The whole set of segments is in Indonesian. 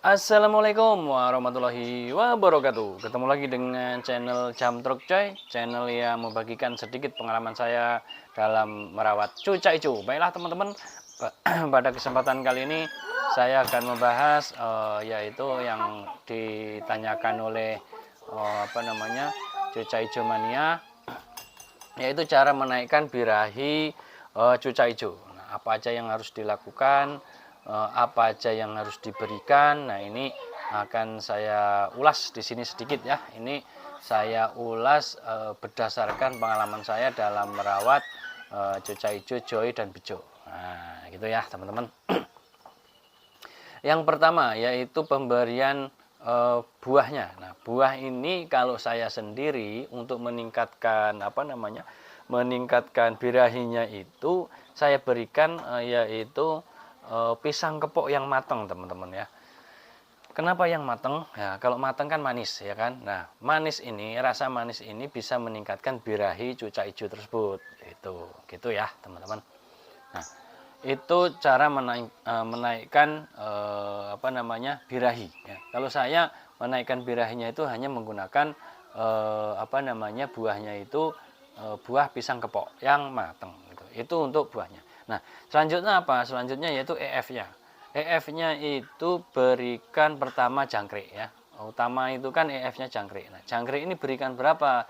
Assalamualaikum warahmatullahi wabarakatuh. Ketemu lagi dengan channel Jam Truk Coy, channel yang membagikan sedikit pengalaman saya dalam merawat cuca ijo. Baiklah teman-teman, pada kesempatan kali ini saya akan membahas yaitu yang ditanyakan oleh cuca ijo mania, yaitu cara menaikkan birahi cuca ijo. Nah, apa aja yang harus dilakukan, apa aja yang harus diberikan. Nah, ini akan saya ulas di sini sedikit ya. Ini saya ulas berdasarkan pengalaman saya dalam merawat cuca ijo, joy dan bejo. Nah, gitu ya, teman-teman. Yang pertama yaitu pemberian buahnya. Nah, buah ini kalau saya sendiri untuk meningkatkan meningkatkan birahinya itu saya berikan yaitu pisang kepok yang matang, teman-teman ya. Kenapa yang matang? Ya, kalau matang kan manis ya kan. Nah, rasa manis ini bisa meningkatkan birahi cuca ijo tersebut. Itu gitu ya, teman-teman. Nah, itu cara menaikkan birahi ya. Kalau saya menaikkan birahinya itu hanya menggunakan buahnya itu buah pisang kepok yang matang gitu. Itu untuk buahnya. Nah, selanjutnya apa? Selanjutnya yaitu EF-nya. EF-nya itu berikan pertama jangkrik ya. Utama itu kan EF-nya jangkrik. Nah, jangkrik ini berikan berapa?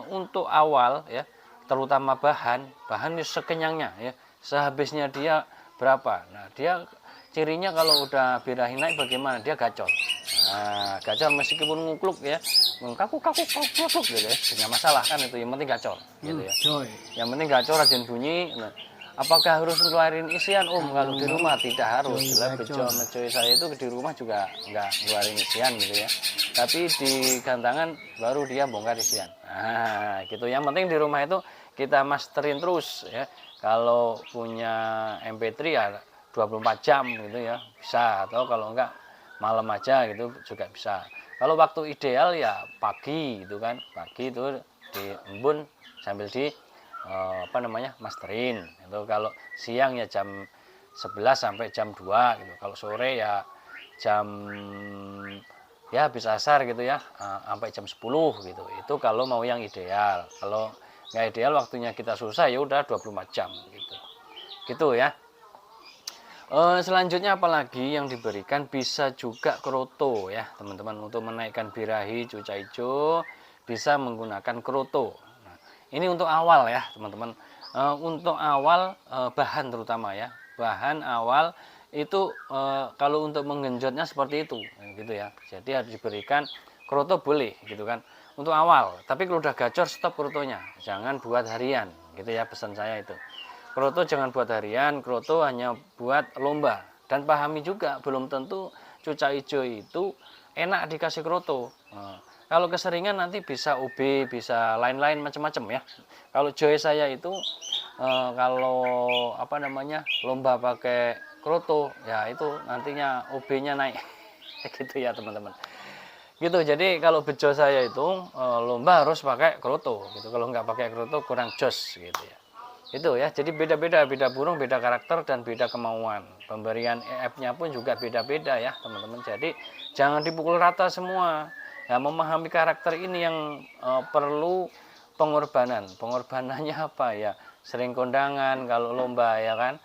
Untuk awal ya, terutama bahan ini sekenyangnya ya. Sehabisnya dia berapa? Nah, dia cirinya kalau udah birahi naik bagaimana? Dia gacor. Nah, gacor meskipun ngukluk ya, kaku gitu ya, nggak masalah kan itu. Yang penting gacor gitu ya. Yang penting gacor rajin bunyi. Nah, apakah harus ngeluarin isian? Kalau di rumah tidak harus. Jelas bejo mecoy saya itu di rumah juga nggak ngeluarin isian gitu ya. Tapi di gantangan baru dia bongkar isian. Nah, gitu. Yang penting di rumah itu kita masterin terus ya. Kalau punya MP3 ya 24 jam gitu ya bisa, atau kalau enggak malam aja gitu juga bisa. Kalau waktu ideal ya pagi gitu kan, pagi itu diembun sambil di masterin itu. Kalau siang ya jam 11 sampai jam 2 gitu. Kalau sore ya jam ya bisa asar gitu ya, sampai jam 10 gitu. Itu kalau mau yang ideal. Kalau nggak ideal waktunya kita susah ya udah 24 jam gitu. Gitu ya. Selanjutnya apalagi yang diberikan, bisa juga kroto ya teman-teman. Untuk menaikkan birahi cuca ijo bisa menggunakan kroto. Nah, ini untuk awal ya teman-teman. Untuk awal bahan terutama ya, bahan awal itu kalau untuk menggenjotnya seperti itu gitu ya. Jadi harus diberikan kroto boleh gitu kan untuk awal. Tapi kalau udah gacor stop krotonya, jangan buat harian gitu ya, pesan saya itu. Kroto jangan buat harian, kroto hanya buat lomba. Dan pahami juga belum tentu cuca ijo itu enak dikasih kroto. Nah, kalau keseringan nanti bisa OB, bisa lain-lain macam-macam ya. Kalau joy saya itu kalau lomba pakai kroto ya itu nantinya OB-nya naik. Gitu ya teman-teman. Gitu. Jadi kalau bejo saya itu lomba harus pakai kroto gitu. Kalau nggak pakai kroto kurang jos gitu ya. Itu ya, jadi beda-beda, beda burung, beda karakter, dan beda kemauan. Pemberian EF-nya pun juga beda-beda ya teman-teman. Jadi jangan dipukul rata semua. Ya, memahami karakter ini yang perlu pengorbanan. Pengorbanannya apa ya? Sering kondangan kalau lomba ya kan.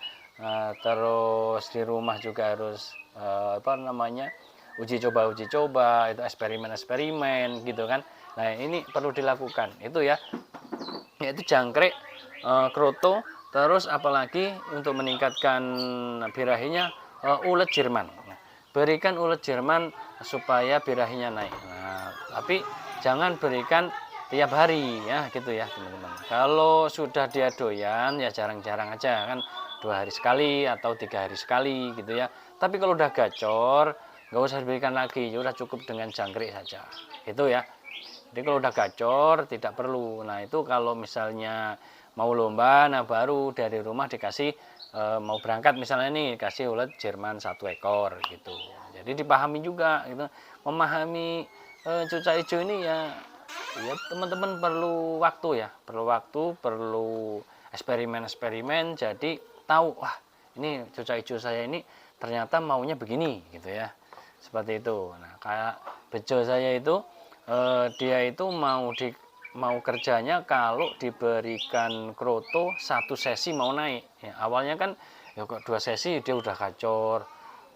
Terus di rumah juga harus uji coba, itu eksperimen gitu kan. Nah, ini perlu dilakukan. Itu ya, yaitu jangkrik, kroto, terus apalagi untuk meningkatkan birahinya ulet Jerman. Nah, berikan ulet Jerman supaya birahinya naik. Nah, tapi jangan berikan tiap hari ya gitu ya teman-teman. Kalau sudah dia doyan ya jarang-jarang aja kan, 2 hari sekali atau 3 hari sekali gitu ya. Tapi kalau udah gacor nggak usah diberikan lagi, ya udah cukup dengan jangkrik saja itu ya. Jadi kalau udah gacor tidak perlu. Nah, itu kalau misalnya mau lomba, nah baru dari rumah dikasih mau berangkat misalnya nih kasih ulet Jerman 1 ekor gitu. Jadi dipahami juga gitu. Memahami cuca ijo ini ya teman-teman perlu waktu ya, perlu eksperimen-eksperimen. Jadi tahu, wah ini cuca ijo saya ini ternyata maunya begini gitu ya. seperti itu. Nah, kayak bejo saya itu dia itu mau kerjanya kalau diberikan kroto 1 sesi mau naik. Ya, awalnya kan ya kok 2 sesi dia udah gacor,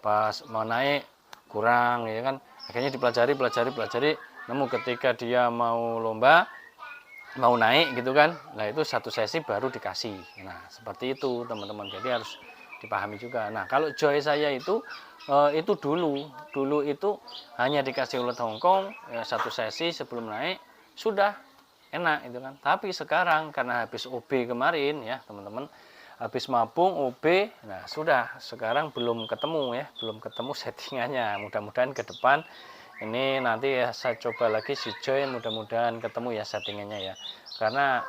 pas mau naik kurang ya kan. Akhirnya pelajari, nemu ketika dia mau lomba, mau naik gitu kan. Nah, itu 1 sesi baru dikasih. Nah, seperti itu teman-teman. Jadi harus dipahami juga. Nah, kalau joy saya itu dulu itu hanya dikasih ulet Hongkong 1 sesi sebelum naik sudah enak itu kan. Tapi sekarang karena habis OB kemarin ya teman-teman, habis mabung OB, nah sudah sekarang belum ketemu settingannya. Mudah-mudahan ke depan ini nanti ya saya coba lagi si Joy, mudah-mudahan ketemu ya settingannya ya. Karena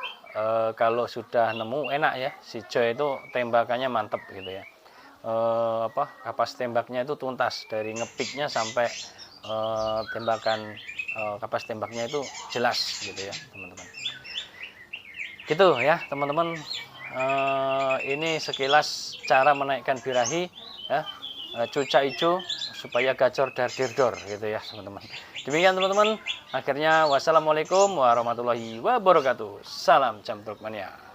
kalau sudah nemu enak ya, si Joy itu tembakannya mantep gitu ya. Kapas tembaknya itu tuntas dari ngepiknya sampai tembakan kapas tembaknya itu jelas gitu ya teman-teman. Gitu ya teman-teman, ini sekilas cara menaikkan birahi ya, cuca hijau supaya gacor dar dirdor gitu ya teman-teman. Demikian teman-teman, akhirnya wassalamualaikum warahmatullahi wabarakatuh. Salam Camtruk Mania.